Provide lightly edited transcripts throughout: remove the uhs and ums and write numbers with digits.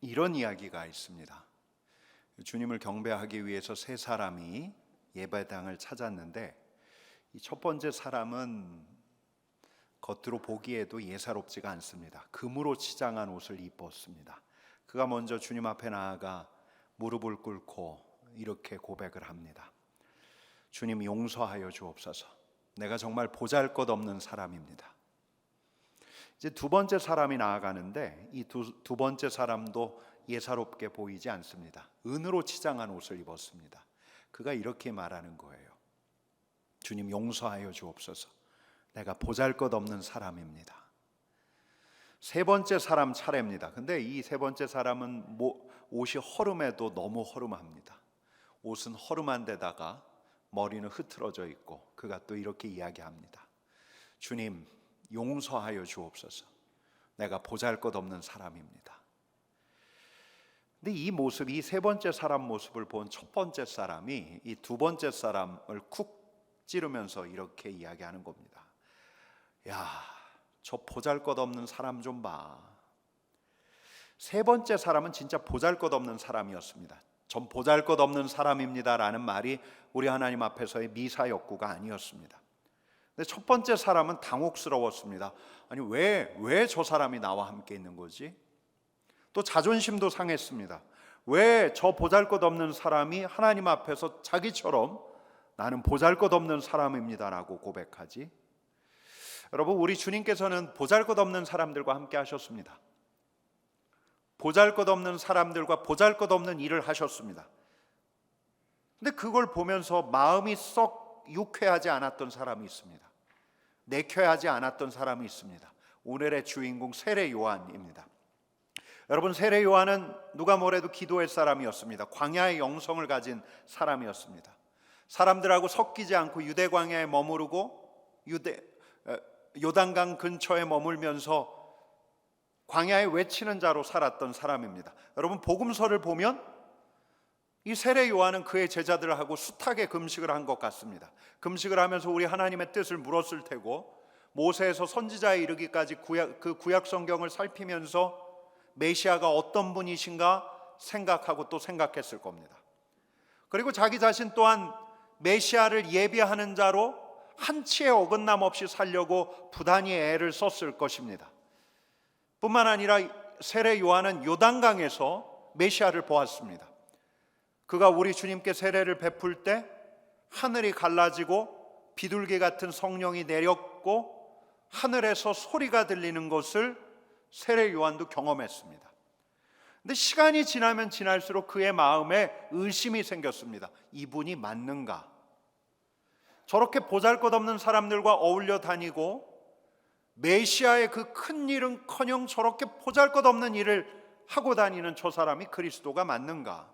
이런 이야기가 있습니다. 주님을 경배하기 위해서 세 사람이 예배당을 찾았는데 이 첫 번째 사람은 겉으로 보기에도 예사롭지가 않습니다. 금으로 치장한 옷을 입었습니다. 그가 먼저 주님 앞에 나아가 무릎을 꿇고 이렇게 고백을 합니다. 주님, 용서하여 주옵소서. 내가 정말 보잘것없는 사람입니다. 이제 두 번째 사람이 나아가는데 이 두 번째 사람도 예사롭게 보이지 않습니다. 은으로 치장한 옷을 입었습니다. 그가 이렇게 말하는 거예요. 주님, 용서하여 주옵소서. 내가 보잘것없는 사람입니다. 세 번째 사람 차례입니다. 근데 이 세 번째 사람은 옷이 허름해도 너무 허름합니다. 옷은 허름한 데다가 머리는 흐트러져 있고 그가 또 이렇게 이야기합니다. 주님, 용서하여 주옵소서. 내가 보잘것없는 사람입니다. 근데 이 모습, 이 세 번째 사람 모습을 본 첫 번째 사람이 이 두 번째 사람을 쿡 찌르면서 이렇게 이야기하는 겁니다. 야, 저 보잘것없는 사람 좀 봐. 세 번째 사람은 진짜 보잘것없는 사람이었습니다. 전 보잘것없는 사람입니다라는 말이 우리 하나님 앞에서의 미사역구가 아니었습니다. 근데 첫 번째 사람은 당혹스러웠습니다. 아니 왜 저 사람이 나와 함께 있는 거지? 또 자존심도 상했습니다. 왜 저 보잘것없는 사람이 하나님 앞에서 자기처럼 나는 보잘것없는 사람입니다라고 고백하지? 여러분, 우리 주님께서는 보잘것없는 사람들과 함께 하셨습니다. 보잘것없는 사람들과 보잘것없는 일을 하셨습니다. 근데 그걸 보면서 마음이 썩 유쾌하지 않았던 사람이 있습니다. 내켜하지 않았던 사람이 있습니다. 오늘의 주인공 세례 요한입니다. 여러분, 세례 요한은 누가 뭐래도 기도의 사람이었습니다. 광야의 영성을 가진 사람이었습니다. 사람들하고 섞이지 않고 유대 광야에 머무르고 요단강 근처에 머물면서 광야에 외치는 자로 살았던 사람입니다. 여러분, 복음서를 보면 이 세례 요한은 그의 제자들하고 숱하게 금식을 한 것 같습니다. 금식을 하면서 우리 하나님의 뜻을 물었을 테고 모세에서 선지자에 이르기까지 구약 성경을 살피면서 메시아가 어떤 분이신가 생각하고 또 생각했을 겁니다. 그리고 자기 자신 또한 메시아를 예비하는 자로 한치의 어긋남 없이 살려고 부단히 애를 썼을 것입니다. 뿐만 아니라 세례 요한은 요단강에서 메시아를 보았습니다. 그가 우리 주님께 세례를 베풀 때 하늘이 갈라지고 비둘기 같은 성령이 내렸고 하늘에서 소리가 들리는 것을 세례 요한도 경험했습니다. 근데 시간이 지나면 지날수록 그의 마음에 의심이 생겼습니다. 이분이 맞는가? 저렇게 보잘것없는 사람들과 어울려 다니고 메시아의 그 큰 일은커녕 저렇게 보잘것없는 일을 하고 다니는 저 사람이 그리스도가 맞는가?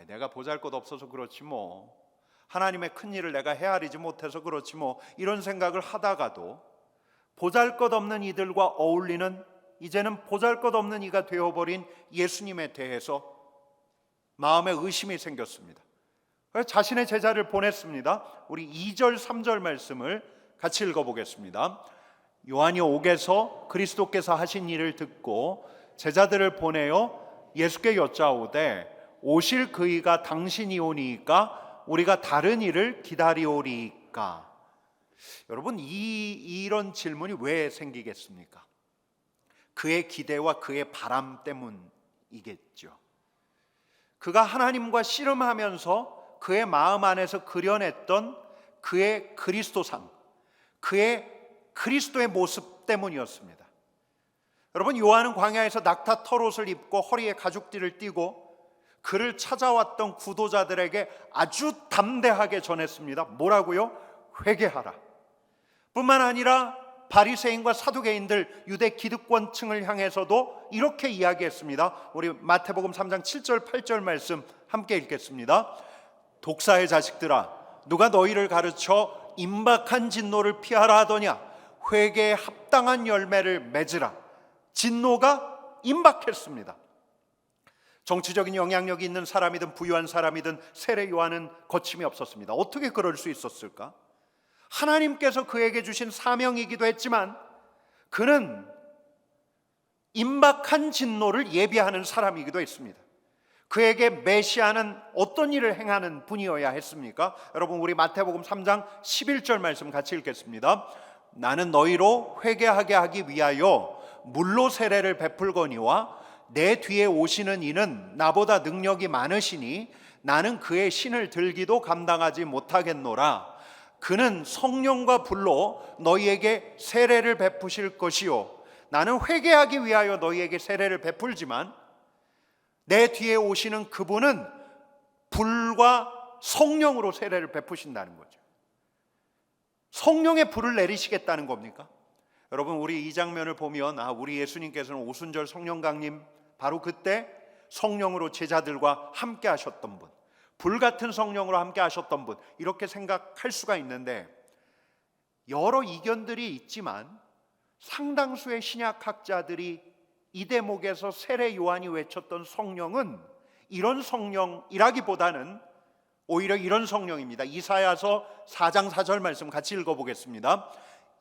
내가 보잘것없어서 그렇지 뭐, 하나님의 큰 일을 내가 헤아리지 못해서 그렇지 뭐, 이런 생각을 하다가도 보잘것없는 이들과 어울리는, 이제는 보잘것없는 이가 되어버린 예수님에 대해서 마음에 의심이 생겼습니다. 그래서 자신의 제자를 보냈습니다. 우리 2절 3절 말씀을 같이 읽어보겠습니다. 요한이 옥에서 그리스도께서 하신 일을 듣고 제자들을 보내어 예수께 여짜오되 오실 그이가 당신이 오니까 우리가 다른 일을 기다리오리까? 여러분, 이런 질문이 왜 생기겠습니까? 그의 기대와 그의 바람 때문이겠죠. 그가 하나님과 씨름하면서 그의 마음 안에서 그려냈던 그의 그리스도상, 그의 그리스도의 모습 때문이었습니다. 여러분, 요한은 광야에서 낙타 털옷을 입고 허리에 가죽띠를 띠고 그를 찾아왔던 구도자들에게 아주 담대하게 전했습니다. 뭐라고요? 회개하라. 뿐만 아니라 바리새인과 사두개인들, 유대 기득권층을 향해서도 이렇게 이야기했습니다. 우리 마태복음 3장 7절 8절 말씀 함께 읽겠습니다. 독사의 자식들아, 누가 너희를 가르쳐 임박한 진노를 피하라 하더냐? 회개에 합당한 열매를 맺으라. 진노가 임박했습니다. 정치적인 영향력이 있는 사람이든 부유한 사람이든 세례 요한은 거침이 없었습니다. 어떻게 그럴 수 있었을까? 하나님께서 그에게 주신 사명이기도 했지만 그는 임박한 진노를 예비하는 사람이기도 했습니다. 그에게 메시아는 어떤 일을 행하는 분이어야 했습니까? 여러분, 우리 마태복음 3장 11절 말씀 같이 읽겠습니다. 나는 너희로 회개하게 하기 위하여 물로 세례를 베풀거니와 내 뒤에 오시는 이는 나보다 능력이 많으시니 나는 그의 신을 들기도 감당하지 못하겠노라. 그는 성령과 불로 너희에게 세례를 베푸실 것이요 나는 회개하기 위하여 너희에게 세례를 베풀지만 내 뒤에 오시는 그분은 불과 성령으로 세례를 베푸신다는 거죠. 성령의 불을 내리시겠다는 겁니까? 여러분, 우리 이 장면을 보면 우리 예수님께서는 오순절 성령 강림 바로 그때 성령으로 제자들과 함께 하셨던 분, 불같은 성령으로 함께 하셨던 분, 이렇게 생각할 수가 있는데 여러 이견들이 있지만 상당수의 신약학자들이 이 대목에서 세례 요한이 외쳤던 성령은 이런 성령이라기보다는 오히려 이런 성령입니다. 이사야서 4장 4절 말씀 같이 읽어보겠습니다.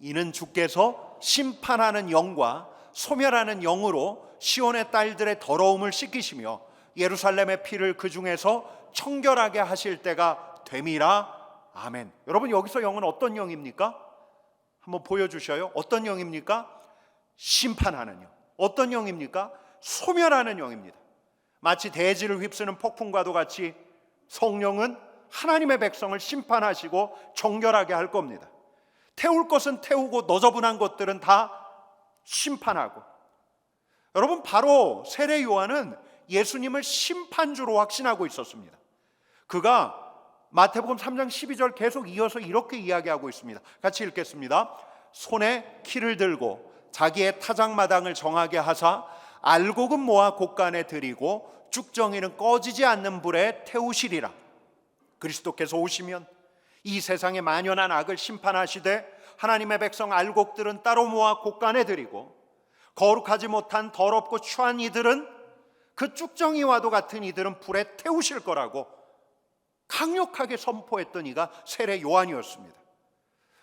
이는 주께서 심판하는 영과 소멸하는 영으로 시온의 딸들의 더러움을 씻기시며 예루살렘의 피를 그 중에서 청결하게 하실 때가 됨이라. 아멘. 여러분, 여기서 영은 어떤 영입니까? 한번 보여주셔요. 어떤 영입니까? 심판하는 영. 어떤 영입니까? 소멸하는 영입니다. 마치 대지를 휩쓰는 폭풍과도 같이 성령은 하나님의 백성을 심판하시고 정결하게 할 겁니다. 태울 것은 태우고 너저분한 것들은 다 심판하고. 여러분, 바로 세례 요한은 예수님을 심판주로 확신하고 있었습니다. 그가 마태복음 3장 12절 계속 이어서 이렇게 이야기하고 있습니다. 같이 읽겠습니다. 손에 키를 들고 자기의 타작마당을 정하게 하사 알곡은 모아 곳간에 들이고 쭉정이는 꺼지지 않는 불에 태우시리라. 그리스도께서 오시면 이 세상에 만연한 악을 심판하시되 하나님의 백성 알곡들은 따로 모아 곳간에 들이고 거룩하지 못한 더럽고 추한 이들은 그 쭉정이와도 같은 이들은 불에 태우실 거라고 강력하게 선포했던 이가 세례 요한이었습니다.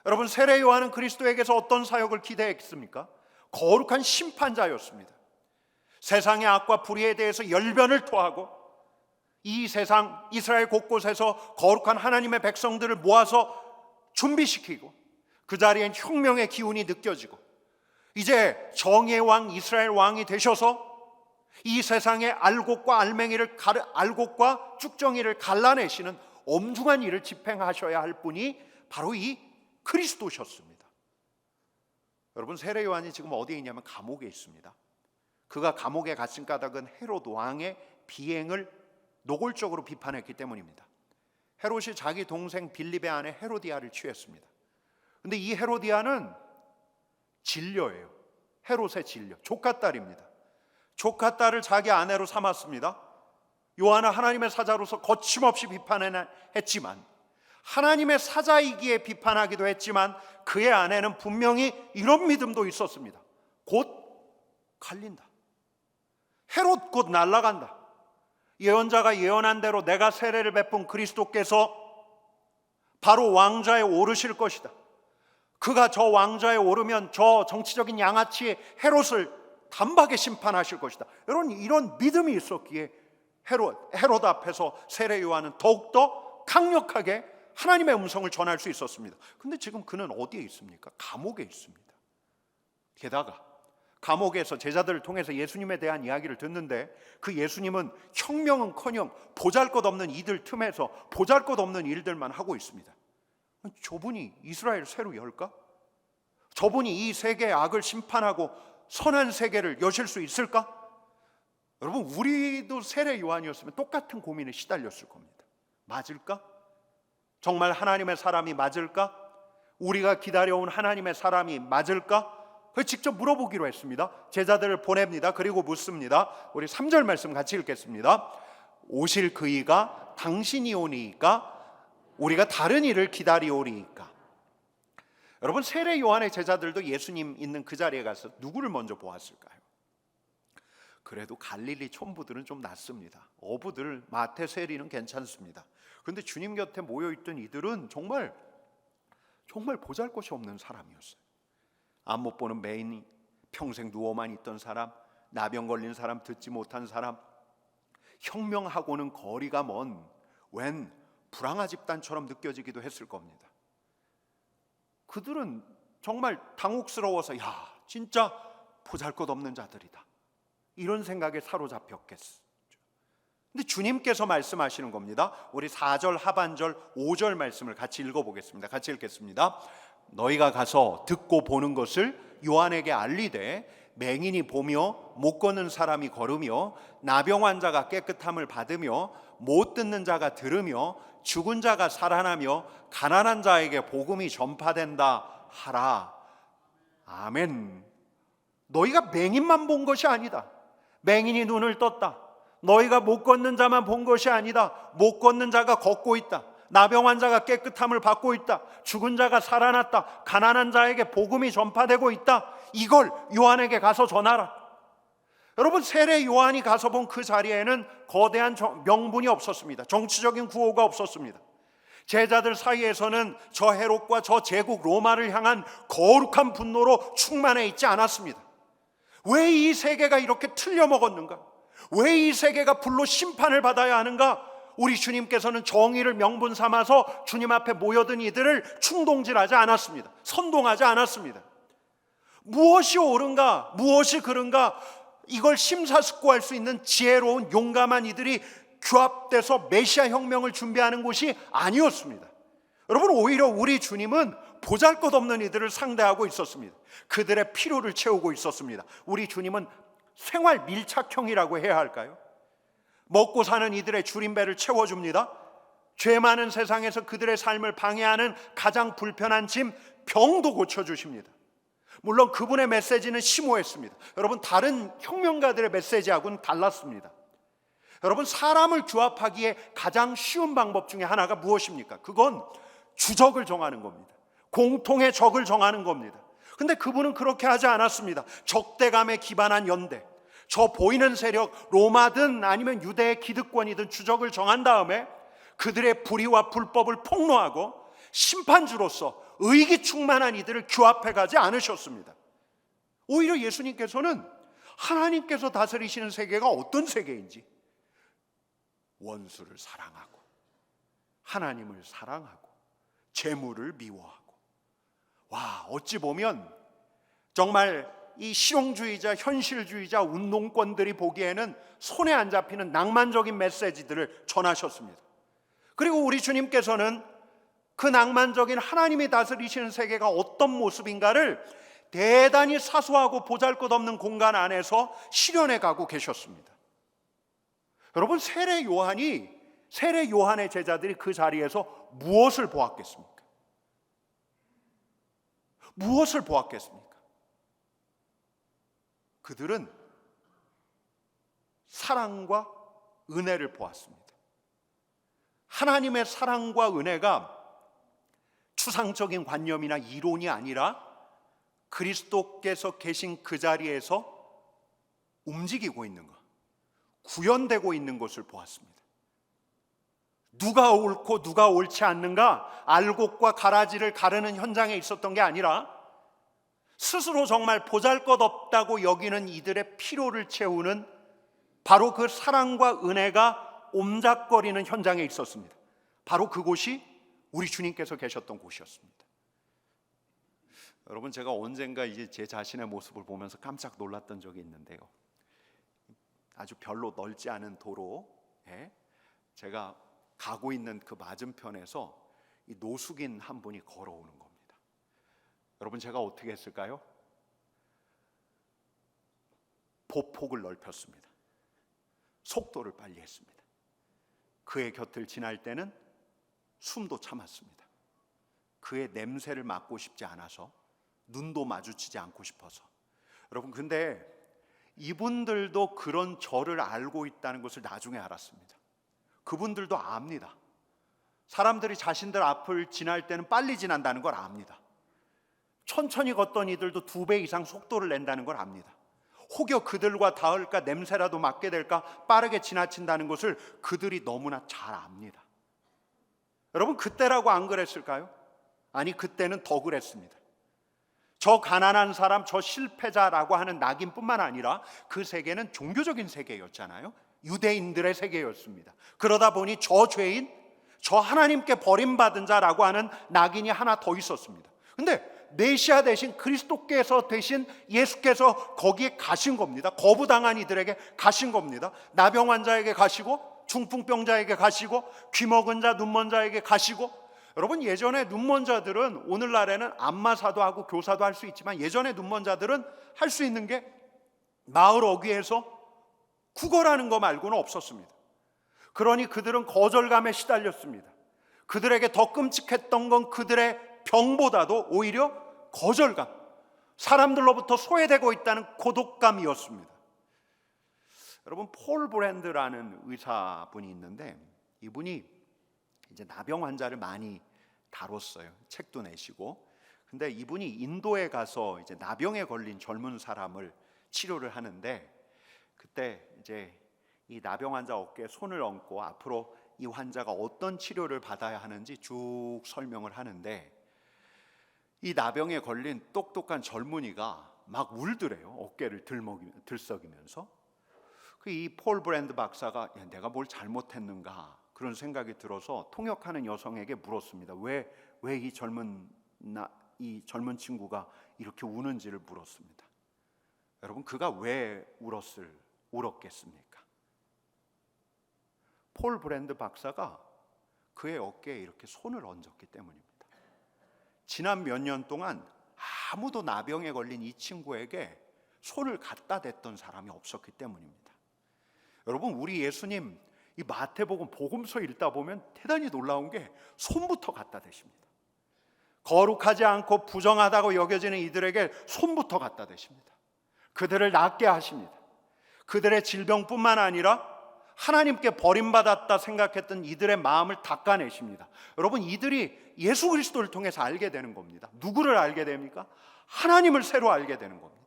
여러분, 세례 요한은 그리스도에게서 어떤 사역을 기대했습니까? 거룩한 심판자였습니다. 세상의 악과 불의에 대해서 열변을 토하고 이 세상 이스라엘 곳곳에서 거룩한 하나님의 백성들을 모아서 준비시키고 그 자리엔 혁명의 기운이 느껴지고 이제 정의의 왕 이스라엘 왕이 되셔서 이 세상의 알곡과 쭉정이를 갈라내시는 엄중한 일을 집행하셔야 할 분이 바로 이 그리스도셨습니다. 여러분, 세례 요한이 지금 어디에 있냐면 감옥에 있습니다. 그가 감옥에 갇힌 까닭은 헤롯 왕의 비행을 노골적으로 비판했기 때문입니다. 헤롯이 자기 동생 빌립의 아내 헤로디아를 취했습니다. 그런데 이 헤로디아는 진료예요. 헤롯의 진료, 조카딸입니다. 조카딸을 자기 아내로 삼았습니다. 요한은 하나님의 사자로서 거침없이 비판했지만 하나님의 사자이기에 비판하기도 했지만 그의 안에는 분명히 이런 믿음도 있었습니다. 곧 갈린다. 헤롯 곧 날아간다. 예언자가 예언한 대로 내가 세례를 베푼 그리스도께서 바로 왕좌에 오르실 것이다. 그가 저 왕좌에 오르면 저 정치적인 양아치의 헤롯을 단박에 심판하실 것이다. 이런 믿음이 있었기에 헤롯 앞에서 세례 요한은 더욱더 강력하게 하나님의 음성을 전할 수 있었습니다. 근데 지금 그는 어디에 있습니까? 감옥에 있습니다. 게다가 감옥에서 제자들을 통해서 예수님에 대한 이야기를 듣는데 그 예수님은 혁명은커녕 보잘것없는 이들 틈에서 보잘것없는 일들만 하고 있습니다. 저분이 이스라엘 새로 열까? 저분이 이 세계의 악을 심판하고 선한 세계를 여실 수 있을까? 여러분, 우리도 세례 요한이었으면 똑같은 고민에 시달렸을 겁니다. 맞을까? 정말 하나님의 사람이 맞을까? 우리가 기다려온 하나님의 사람이 맞을까? 그걸 직접 물어보기로 했습니다. 제자들을 보냅니다. 그리고 묻습니다. 우리 3절 말씀 같이 읽겠습니다. 오실 그이가 당신이 오니까 우리가 다른 일을 기다리오리이까. 여러분, 세례 요한의 제자들도 예수님 있는 그 자리에 가서 누구를 먼저 보았을까요? 그래도 갈릴리 촌부들은 좀 낫습니다. 어부들, 마태, 세리는 괜찮습니다. 그런데 주님 곁에 모여있던 이들은 정말 보잘것이 없는 사람이었어요. 앞 못 보는 매인, 평생 누워만 있던 사람, 나병 걸린 사람, 듣지 못한 사람, 혁명하고는 거리가 먼 웬 불황아 집단처럼 느껴지기도 했을 겁니다. 그들은 정말 당혹스러워서 야, 진짜 보잘것없는 자들이다, 이런 생각에 사로잡혔겠죠. 근데 주님께서 말씀하시는 겁니다. 우리 4절 하반절 5절 말씀을 같이 읽어보겠습니다. 같이 읽겠습니다. 너희가 가서 듣고 보는 것을 요한에게 알리되 맹인이 보며 못 걷는 사람이 걸으며 나병 환자가 깨끗함을 받으며 못 듣는 자가 들으며 죽은 자가 살아나며 가난한 자에게 복음이 전파된다 하라. 아멘. 너희가 맹인만 본 것이 아니다. 맹인이 눈을 떴다. 너희가 못 걷는 자만 본 것이 아니다. 못 걷는 자가 걷고 있다. 나병 환자가 깨끗함을 받고 있다. 죽은 자가 살아났다. 가난한 자에게 복음이 전파되고 있다. 이걸 요한에게 가서 전하라. 여러분, 세례 요한이 가서 본 그 자리에는 거대한 명분이 없었습니다. 정치적인 구호가 없었습니다. 제자들 사이에서는 저 헤롯과 저 제국 로마를 향한 거룩한 분노로 충만해 있지 않았습니다. 왜 이 세계가 이렇게 틀려먹었는가? 왜 이 세계가 불로 심판을 받아야 하는가? 우리 주님께서는 정의를 명분 삼아서 주님 앞에 모여든 이들을 충동질하지 않았습니다. 선동하지 않았습니다. 무엇이 옳은가, 무엇이 그른가, 이걸 심사숙고할 수 있는 지혜로운 용감한 이들이 규합돼서 메시아 혁명을 준비하는 곳이 아니었습니다. 여러분, 오히려 우리 주님은 보잘것없는 이들을 상대하고 있었습니다. 그들의 필요를 채우고 있었습니다. 우리 주님은 생활 밀착형이라고 해야 할까요? 먹고 사는 이들의 줄임배를 채워줍니다. 죄 많은 세상에서 그들의 삶을 방해하는 가장 불편한 짐, 병도 고쳐주십니다. 물론 그분의 메시지는 심오했습니다. 여러분, 다른 혁명가들의 메시지하고는 달랐습니다. 여러분, 사람을 규합하기에 가장 쉬운 방법 중에 하나가 무엇입니까? 그건 주적을 정하는 겁니다. 공통의 적을 정하는 겁니다. 근데 그분은 그렇게 하지 않았습니다. 적대감에 기반한 연대, 저 보이는 세력, 로마든 아니면 유대의 기득권이든 주적을 정한 다음에 그들의 불의와 불법을 폭로하고 심판주로서 의기충만한 이들을 규합해 가지 않으셨습니다. 오히려 예수님께서는 하나님께서 다스리시는 세계가 어떤 세계인지, 원수를 사랑하고 하나님을 사랑하고 재물을 미워하고, 와, 어찌 보면 정말 이 실용주의자, 현실주의자, 운동권들이 보기에는 손에 안 잡히는 낭만적인 메시지들을 전하셨습니다. 그리고 우리 주님께서는 그 낭만적인 하나님이 다스리시는 세계가 어떤 모습인가를 대단히 사소하고 보잘것없는 공간 안에서 실현해 가고 계셨습니다. 여러분, 세례 요한의 제자들이 그 자리에서 무엇을 보았겠습니까? 무엇을 보았겠습니까? 그들은 사랑과 은혜를 보았습니다. 하나님의 사랑과 은혜가 추상적인 관념이나 이론이 아니라 그리스도께서 계신 그 자리에서 움직이고 있는 것, 구현되고 있는 것을 보았습니다. 누가 옳고 누가 옳지 않는가, 알곡과 가라지를 가르는 현장에 있었던 게 아니라 스스로 정말 보잘것없다고 여기는 이들의 필요를 채우는 바로 그 사랑과 은혜가 옴작거리는 현장에 있었습니다. 바로 그곳이 우리 주님께서 계셨던 곳이었습니다. 여러분, 제가 언젠가 이제 제 자신의 모습을 보면서 깜짝 놀랐던 적이 있는데요. 아주 별로 넓지 않은 도로에 제가 가고 있는 그 맞은편에서 이 노숙인 한 분이 걸어오는 겁니다. 여러분, 제가 어떻게 했을까요? 보폭을 넓혔습니다. 속도를 빨리 했습니다. 그의 곁을 지날 때는 숨도 참았습니다. 그의 냄새를 맡고 싶지 않아서, 눈도 마주치지 않고 싶어서. 여러분, 근데 이분들도 그런 저를 알고 있다는 것을 나중에 알았습니다. 그분들도 압니다. 사람들이 자신들 앞을 지날 때는 빨리 지난다는 걸 압니다. 천천히 걷던 이들도 2배 이상 속도를 낸다는 걸 압니다. 혹여 그들과 닿을까, 냄새라도 맡게 될까 빠르게 지나친다는 것을 그들이 너무나 잘 압니다. 여러분, 그때라고 안 그랬을까요? 아니, 그때는 더 그랬습니다. 저 가난한 사람, 저 실패자라고 하는 낙인뿐만 아니라 그 세계는 종교적인 세계였잖아요. 유대인들의 세계였습니다. 그러다 보니 저 죄인, 저 하나님께 버림받은 자라고 하는 낙인이 하나 더 있었습니다. 근데 메시아 대신 그리스도께서 대신 예수께서 거기에 가신 겁니다. 거부당한 이들에게 가신 겁니다. 나병 환자에게 가시고, 중풍병자에게 가시고, 귀먹은 자, 눈먼 자에게 가시고. 여러분, 예전에 눈먼 자들은, 오늘날에는 안마사도 하고 교사도 할 수 있지만, 예전에 눈먼 자들은 할 수 있는 게 마을 어귀에서 구걸하는 거 말고는 없었습니다. 그러니 그들은 거절감에 시달렸습니다. 그들에게 더 끔찍했던 건 그들의 병보다도 오히려 거절감, 사람들로부터 소외되고 있다는 고독감이었습니다. 여러분, 폴 브랜드라는 의사분이 있는데, 이분이 이제 나병 환자를 많이 다뤘어요. 책도 내시고. 근데 이분이 인도에 가서 이제 나병에 걸린 젊은 사람을 치료를 하는데, 그때 이제 이 나병 환자 어깨에 손을 얹고 앞으로 이 환자가 어떤 치료를 받아야 하는지 쭉 설명을 하는데, 이 나병에 걸린 똑똑한 젊은이가 막 울더래요. 어깨를 들썩이면서. 이 폴 브랜드 박사가 내가 뭘 잘못했는가 그런 생각이 들어서 통역하는 여성에게 물었습니다. 왜 이 젊은 친구가 이렇게 우는지를 물었습니다. 여러분, 그가 왜 울었겠습니까? 폴 브랜드 박사가 그의 어깨에 이렇게 손을 얹었기 때문입니다. 지난 몇 년 동안 아무도 나병에 걸린 이 친구에게 손을 갖다 댔던 사람이 없었기 때문입니다. 여러분, 우리 예수님 이 마태복음 복음서 읽다 보면 대단히 놀라운 게 손부터 갖다 대십니다. 거룩하지 않고 부정하다고 여겨지는 이들에게 손부터 갖다 대십니다. 그들을 낫게 하십니다. 그들의 질병뿐만 아니라 하나님께 버림받았다 생각했던 이들의 마음을 닦아내십니다. 여러분, 이들이 예수 그리스도를 통해서 알게 되는 겁니다. 누구를 알게 됩니까? 하나님을 새로 알게 되는 겁니다.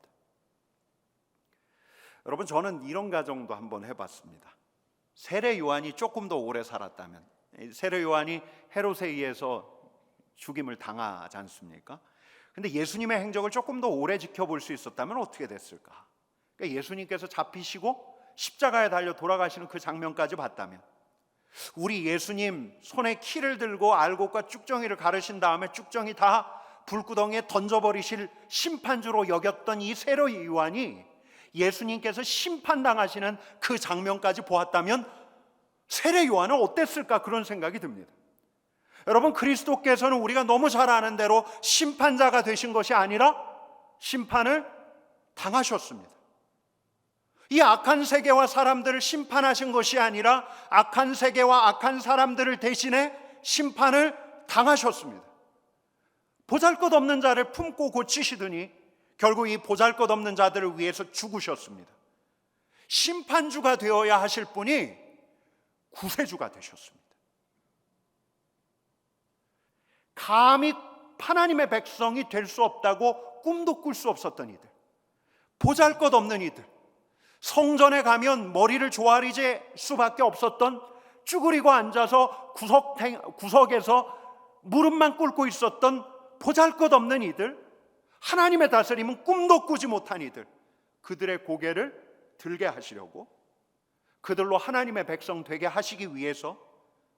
여러분, 저는 이런 가정도 한번 해봤습니다. 세례 요한이 조금 더 오래 살았다면, 세례 요한이 헤롯에 의해서 죽임을 당하지 않습니까? 근데 예수님의 행적을 조금 더 오래 지켜볼 수 있었다면 어떻게 됐을까? 그러니까 예수님께서 잡히시고 십자가에 달려 돌아가시는 그 장면까지 봤다면, 우리 예수님 손에 키를 들고 알곡과 쭉정이를 가르신 다음에 쭉정이 다 불구덩이에 던져버리실 심판주로 여겼던 이 세례 요한이 예수님께서 심판당하시는 그 장면까지 보았다면 세례 요한은 어땠을까, 그런 생각이 듭니다. 여러분, 그리스도께서는 우리가 너무 잘 아는 대로 심판자가 되신 것이 아니라 심판을 당하셨습니다. 이 악한 세계와 사람들을 심판하신 것이 아니라 악한 세계와 악한 사람들을 대신해 심판을 당하셨습니다. 보잘것없는 자를 품고 고치시더니 결국 이 보잘것없는 자들을 위해서 죽으셨습니다. 심판주가 되어야 하실 분이 구세주가 되셨습니다. 감히 하나님의 백성이 될 수 없다고 꿈도 꿀 수 없었던 이들, 보잘것없는 이들, 성전에 가면 머리를 조아리질 수밖에 없었던, 쭈그리고 앉아서 구석에서 무릎만 꿇고 있었던 보잘것없는 이들, 하나님의 다스림은 꿈도 꾸지 못한 이들, 그들의 고개를 들게 하시려고, 그들로 하나님의 백성 되게 하시기 위해서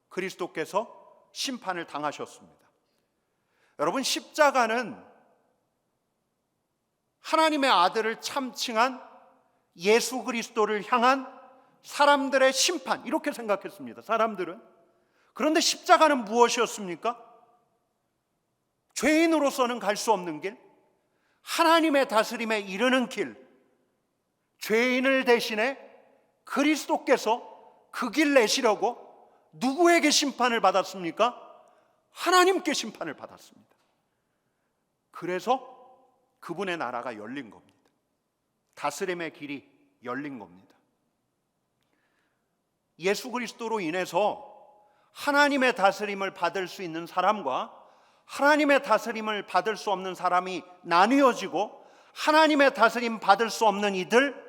그리스도께서 심판을 당하셨습니다. 여러분, 십자가는 하나님의 아들을 참칭한 예수 그리스도를 향한 사람들의 심판, 이렇게 생각했습니다. 사람들은. 그런데 십자가는 무엇이었습니까? 죄인으로서는 갈 수 없는 길, 하나님의 다스림에 이르는 길, 죄인을 대신해 그리스도께서 그 길 내시려고 누구에게 심판을 받았습니까? 하나님께 심판을 받았습니다. 그래서 그분의 나라가 열린 겁니다. 다스림의 길이 열린 겁니다. 예수 그리스도로 인해서 하나님의 다스림을 받을 수 있는 사람과 하나님의 다스림을 받을 수 없는 사람이 나뉘어지고, 하나님의 다스림 받을 수 없는 이들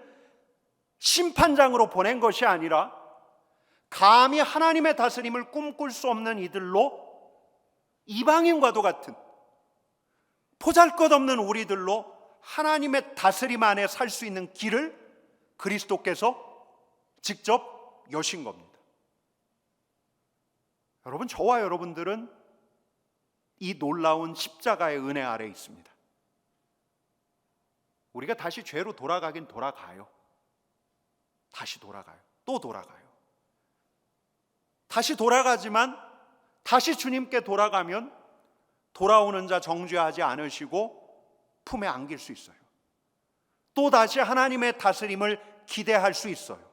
심판장으로 보낸 것이 아니라 감히 하나님의 다스림을 꿈꿀 수 없는 이들로 이방인과도 같은 보잘것없는 우리들로 하나님의 다스림 안에 살 수 있는 길을 그리스도께서 직접 여신 겁니다. 여러분, 저와 여러분들은 이 놀라운 십자가의 은혜 아래 있습니다. 우리가 다시 죄로 돌아가긴 돌아가요. 다시 돌아가요. 또 돌아가요. 다시 돌아가지만 다시 주님께 돌아가면 돌아오는 자 정죄하지 않으시고 품에 안길 수 있어요. 또 다시 하나님의 다스림을 기대할 수 있어요.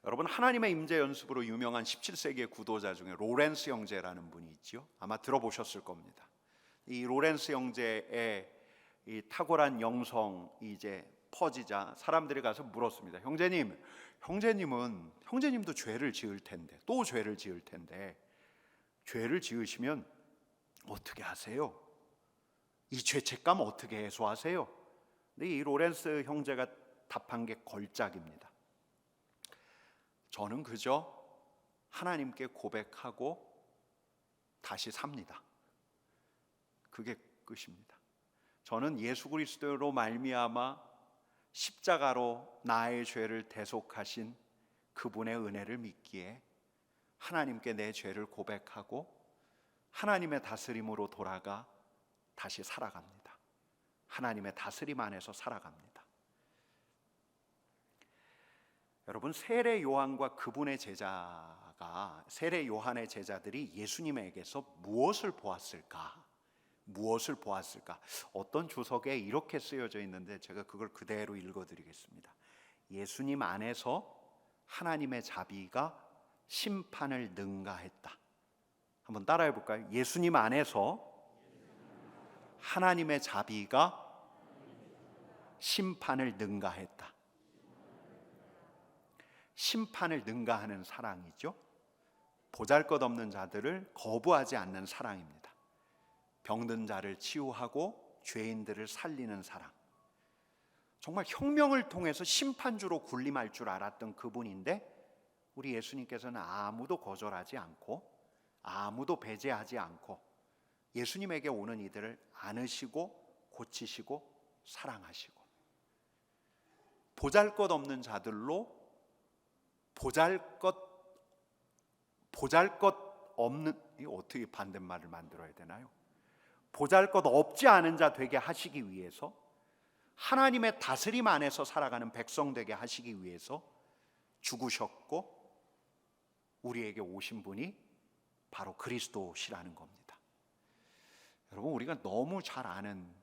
여러분, 하나님의 임재 연습으로 유명한 17세기의 구도자 중에 로렌스 형제라는 분이 있죠. 아마 들어보셨을 겁니다. 이 로렌스 형제의 이 탁월한 영성이 이제 퍼지자 사람들이 가서 물었습니다. 형제님도 죄를 지을 텐데, 또 죄를 지을 텐데, 죄를 지으시면 어떻게 하세요? 이 죄책감 어떻게 해소하세요? 근데 이 로렌스 형제가 답한 게 걸작입니다. 저는 그저 하나님께 고백하고 다시 삽니다. 그게 끝입니다. 저는 예수 그리스도로 말미암아 십자가로 나의 죄를 대속하신 그분의 은혜를 믿기에 하나님께 내 죄를 고백하고 하나님의 다스림으로 돌아가 다시 살아갑니다. 하나님의 다스림 안에서 살아갑니다. 여러분, 세례 요한과 그분의 제자가, 세례 요한의 제자들이 예수님에게서 무엇을 보았을까? 어떤 주석에 이렇게 쓰여져 있는데 제가 그걸 그대로 읽어드리겠습니다. 예수님 안에서 하나님의 자비가 심판을 능가했다. 한번 따라해 볼까요? 예수님 안에서 하나님의 자비가 심판을 능가했다. 심판을 능가하는 사랑이죠. 보잘것없는 자들을 거부하지 않는 사랑입니다. 병든 자를 치유하고 죄인들을 살리는 사랑. 정말 혁명을 통해서 심판주로 군림할 줄 알았던 그분인데 우리 예수님께서는 아무도 거절하지 않고 아무도 배제하지 않고 예수님에게 오는 이들을 안으시고 고치시고 사랑하시고, 보잘것없는 자들로 보잘것 없는, 이거 어떻게 반대말을 만들어야 되나요? 보잘것 없지 않은 자 되게 하시기 위해서, 하나님의 다스림 안에서 살아가는 백성 되게 하시기 위해서 죽으셨고 우리에게 오신 분이 바로 그리스도시라는 겁니다. 여러분, 우리가 너무 잘 아는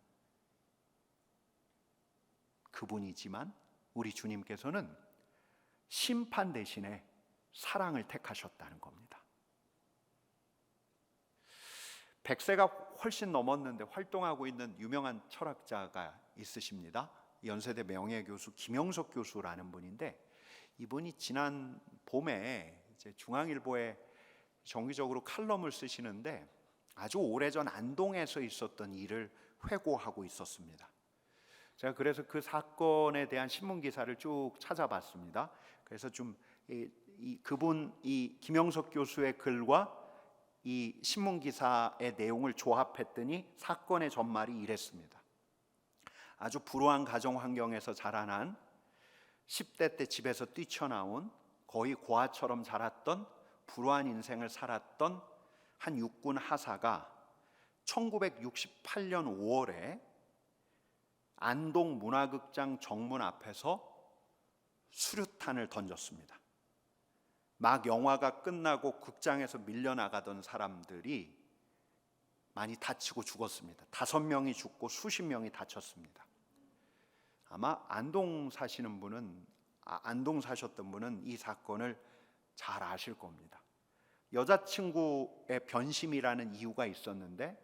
그분이지만 우리 주님께서는 심판 대신에 사랑을 택하셨다는 겁니다. 100세가 훨씬 넘었는데 활동하고 있는 유명한 철학자가 있으십니다. 연세대 명예교수 김영석 교수라는 분인데, 이분이 지난 봄에 이제 중앙일보에 정기적으로 칼럼을 쓰시는데 아주 오래전 안동에서 있었던 일을 회고하고 있었습니다. 제가 그래서 그 사건에 대한 신문 기사를 쭉 찾아봤습니다. 그래서 좀 이 김영석 교수의 글과 이 신문 기사의 내용을 조합했더니 사건의 전말이 이랬습니다. 아주 불우한 가정 환경에서 자라난 10대 때 집에서 뛰쳐나온 거의 고아처럼 자랐던 불우한 인생을 살았던 한 육군 하사가 1968년 5월에 안동 문화극장 정문 앞에서 수류탄을 던졌습니다. 막 영화가 끝나고 극장에서 밀려나가던 사람들이 많이 다치고 죽었습니다. 5명이 죽고 수십 명이 다쳤습니다. 아마 안동 사셨던 분은 이 사건을 잘 아실 겁니다. 여자친구의 변심이라는 이유가 있었는데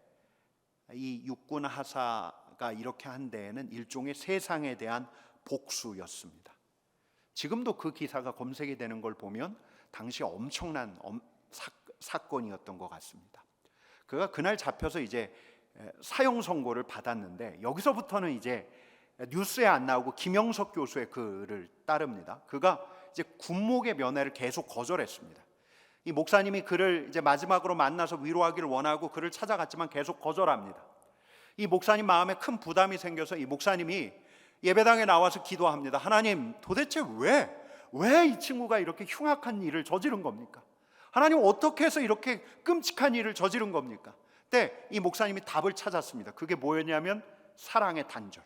이 육군 하사가 이렇게 한 데에는 일종의 세상에 대한 복수였습니다. 지금도 그 기사가 검색이 되는 걸 보면 당시 엄청난 사건이었던 것 같습니다. 그가 그날 잡혀서 이제 사형 선고를 받았는데, 여기서부터는 이제 뉴스에 안 나오고 김영석 교수의 글을 따릅니다. 그가 이제 군목의 면회를 계속 거절했습니다. 이 목사님이 그를 이제 마지막으로 만나서 위로하기를 원하고 그를 찾아갔지만 계속 거절합니다. 이 목사님 마음에 큰 부담이 생겨서 이 목사님이 예배당에 나와서 기도합니다. 하나님, 도대체 왜 이 친구가 이렇게 흉악한 일을 저지른 겁니까? 하나님, 어떻게 해서 이렇게 끔찍한 일을 저지른 겁니까? 그때 이 목사님이 답을 찾았습니다. 그게 뭐였냐면 사랑의 단절.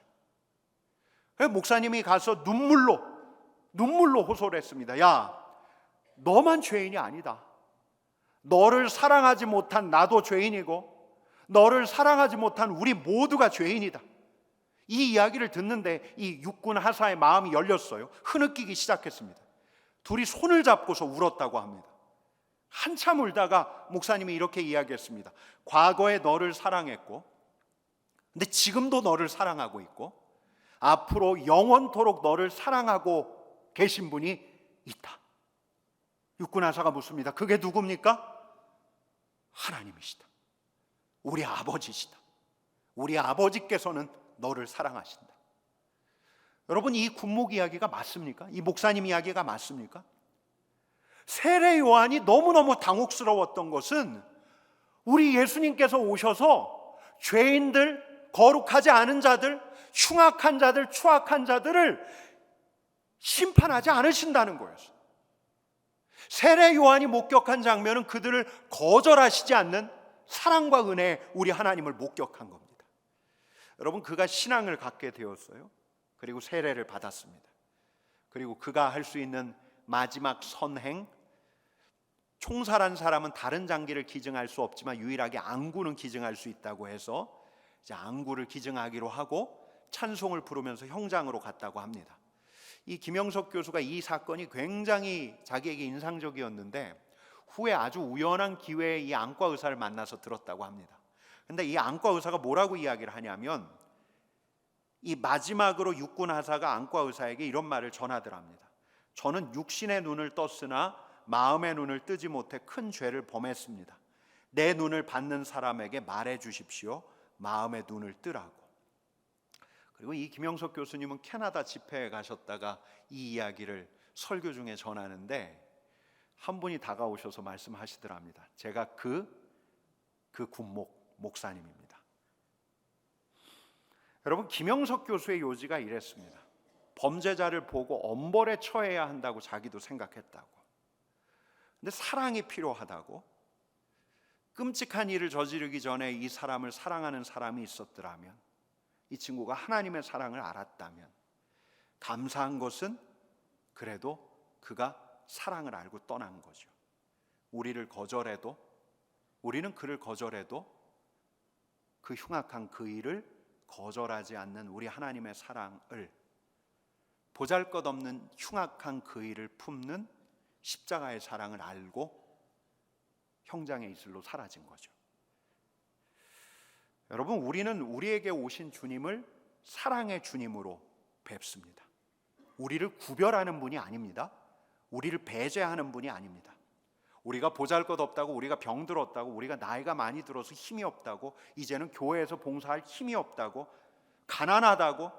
목사님이 가서 눈물로 호소를 했습니다. 야, 너만 죄인이 아니다. 너를 사랑하지 못한 나도 죄인이고 너를 사랑하지 못한 우리 모두가 죄인이다. 이 이야기를 듣는데 이 육군 하사의 마음이 열렸어요. 흐느끼기 시작했습니다. 둘이 손을 잡고서 울었다고 합니다. 한참 울다가 목사님이 이렇게 이야기했습니다. 과거에 너를 사랑했고 근데 지금도 너를 사랑하고 있고 앞으로 영원토록 너를 사랑하고 계신 분이 있다. 육군 하사가 묻습니다. 그게 누굽니까? 하나님이시다. 우리 아버지시다. 우리 아버지께서는 너를 사랑하신다. 여러분, 이 군목 이야기가 맞습니까? 이 목사님 이야기가 맞습니까? 세례 요한이 너무너무 당혹스러웠던 것은 우리 예수님께서 오셔서 죄인들, 거룩하지 않은 자들, 흉악한 자들, 추악한 자들을 심판하지 않으신다는 거였어요. 세례 요한이 목격한 장면은 그들을 거절하시지 않는 사랑과 은혜의 우리 하나님을 목격한 겁니다. 여러분, 그가 신앙을 갖게 되었어요. 그리고 세례를 받았습니다. 그리고 그가 할 수 있는 마지막 선행, 총살한 사람은 다른 장기를 기증할 수 없지만 유일하게 안구는 기증할 수 있다고 해서 이제 안구를 기증하기로 하고 찬송을 부르면서 형장으로 갔다고 합니다. 이 김영석 교수가 이 사건이 굉장히 자기에게 인상적이었는데 후에 아주 우연한 기회에 이 안과 의사를 만나서 들었다고 합니다. 근데 이 안과 의사가 뭐라고 이야기를 하냐면 이 마지막으로 육군 하사가 안과 의사에게 이런 말을 전하더랍니다. 저는 육신의 눈을 떴으나 마음의 눈을 뜨지 못해 큰 죄를 범했습니다. 내 눈을 받는 사람에게 말해 주십시오. 마음의 눈을 뜨라고. 그리고 이 김영석 교수님은 캐나다 집회에 가셨다가 이 이야기를 설교 중에 전하는데 한 분이 다가오셔서 말씀하시더랍니다. 제가 그 군목 목사님입니다. 여러분, 김영석 교수의 요지가 이랬습니다. 범죄자를 보고 엄벌에 처해야 한다고 자기도 생각했다고. 근데 사랑이 필요하다고. 끔찍한 일을 저지르기 전에 이 사람을 사랑하는 사람이 있었더라면, 이 친구가 하나님의 사랑을 알았다면, 감사한 것은 그래도 그가 사랑을 알고 떠난 거죠. 우리는 그를 거절해도 그 흉악한 그 일을 거절하지 않는 우리 하나님의 사랑을, 보잘것없는 흉악한 그 일을 품는 십자가의 사랑을 알고 형장의 이슬로 사라진 거죠. 여러분, 우리는 우리에게 오신 주님을 사랑의 주님으로 뵙습니다. 우리를 구별하는 분이 아닙니다. 우리를 배제하는 분이 아닙니다. 우리가 보잘것없다고, 우리가 병들었다고, 우리가 나이가 많이 들어서 힘이 없다고, 이제는 교회에서 봉사할 힘이 없다고, 가난하다고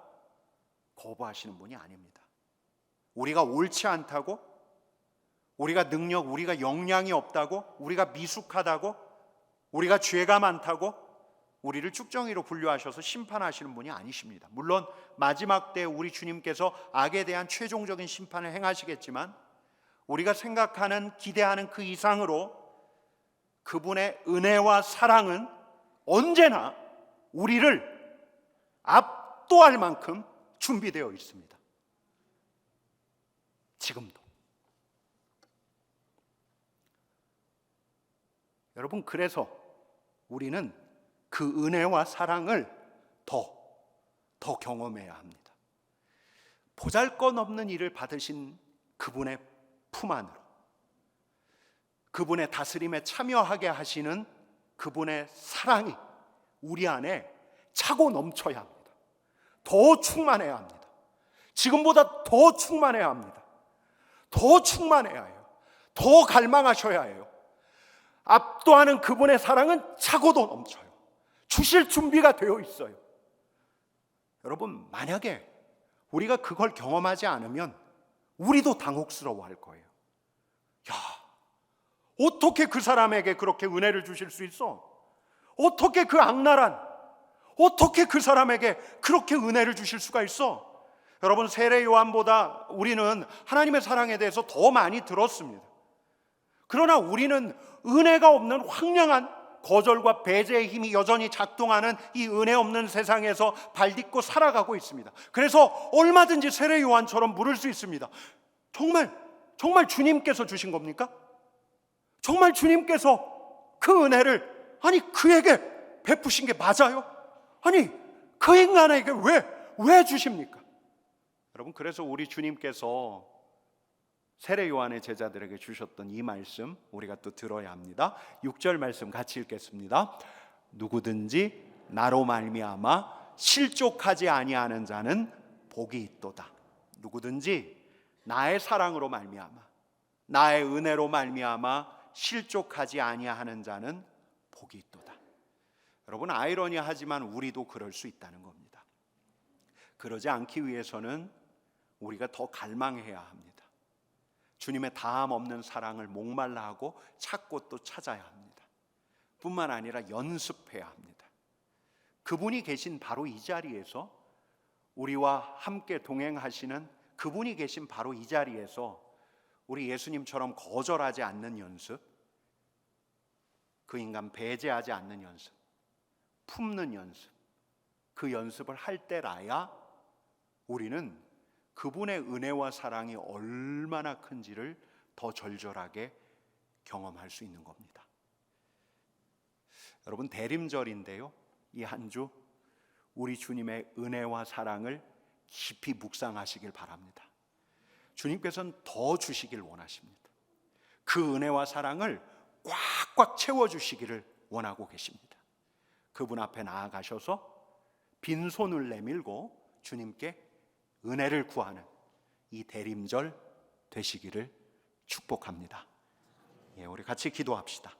거부하시는 분이 아닙니다. 우리가 옳지 않다고, 우리가 우리가 역량이 없다고, 우리가 미숙하다고, 우리가 죄가 많다고 우리를 쭉정이로 분류하셔서 심판하시는 분이 아니십니다. 물론 마지막 때 우리 주님께서 악에 대한 최종적인 심판을 행하시겠지만 우리가 생각하는, 기대하는 그 이상으로 그분의 은혜와 사랑은 언제나 우리를 압도할 만큼 준비되어 있습니다. 지금도. 여러분, 그래서 우리는 그 은혜와 사랑을 더 경험해야 합니다. 보잘것없는 일을 받으신 그분의 품 안으로, 그분의 다스림에 참여하게 하시는 그분의 사랑이 우리 안에 차고 넘쳐야 합니다. 더 충만해야 합니다. 지금보다 더 충만해야 합니다. 더 충만해야 해요. 더 갈망하셔야 해요. 압도하는 그분의 사랑은 차고도 넘쳐요. 주실 준비가 되어 있어요. 여러분, 만약에 우리가 그걸 경험하지 않으면 우리도 당혹스러워할 거예요. 야, 어떻게 그 사람에게 그렇게 은혜를 주실 수 있어? 어떻게 그 악랄한, 어떻게 그 사람에게 그렇게 은혜를 주실 수가 있어? 여러분, 세례 요한보다 우리는 하나님의 사랑에 대해서 더 많이 들었습니다. 그러나 우리는 은혜가 없는 황량한 거절과 배제의 힘이 여전히 작동하는 이 은혜 없는 세상에서 발딛고 살아가고 있습니다. 그래서 얼마든지 세례 요한처럼 물을 수 있습니다. 정말 주님께서 주신 겁니까? 정말 주님께서 그 은혜를 그에게 베푸신 게 맞아요? 그 인간에게 왜 주십니까? 여러분, 그래서 우리 주님께서 세례 요한의 제자들에게 주셨던 이 말씀 우리가 또 들어야 합니다. 6절 말씀 같이 읽겠습니다. 누구든지 나로 말미암아 실족하지 아니하는 자는 복이 있도다. 누구든지 나의 사랑으로 말미암아, 나의 은혜로 말미암아 실족하지 아니하는 자는 복이 있도다. 여러분, 아이러니하지만 우리도 그럴 수 있다는 겁니다. 그러지 않기 위해서는 우리가 더 갈망해야 합니다. 주님의 다함 없는 사랑을 목말라 하고 찾고 또 찾아야 합니다. 뿐만 아니라 연습해야 합니다. 그분이 계신 바로 이 자리에서, 우리와 함께 동행하시는 그분이 계신 바로 이 자리에서 우리 예수님처럼 거절하지 않는 연습, 그 인간 배제하지 않는 연습, 품는 연습, 그 연습을 할 때라야 우리는 그분의 은혜와 사랑이 얼마나 큰지를 더 절절하게 경험할 수 있는 겁니다. 여러분, 대림절인데요, 이 한 주 우리 주님의 은혜와 사랑을 깊이 묵상하시길 바랍니다. 주님께서는 더 주시길 원하십니다. 그 은혜와 사랑을 꽉꽉 채워주시기를 원하고 계십니다. 그분 앞에 나아가셔서 빈손을 내밀고 주님께 은혜를 구하는 이 대림절 되시기를 축복합니다. 우리 같이 기도합시다.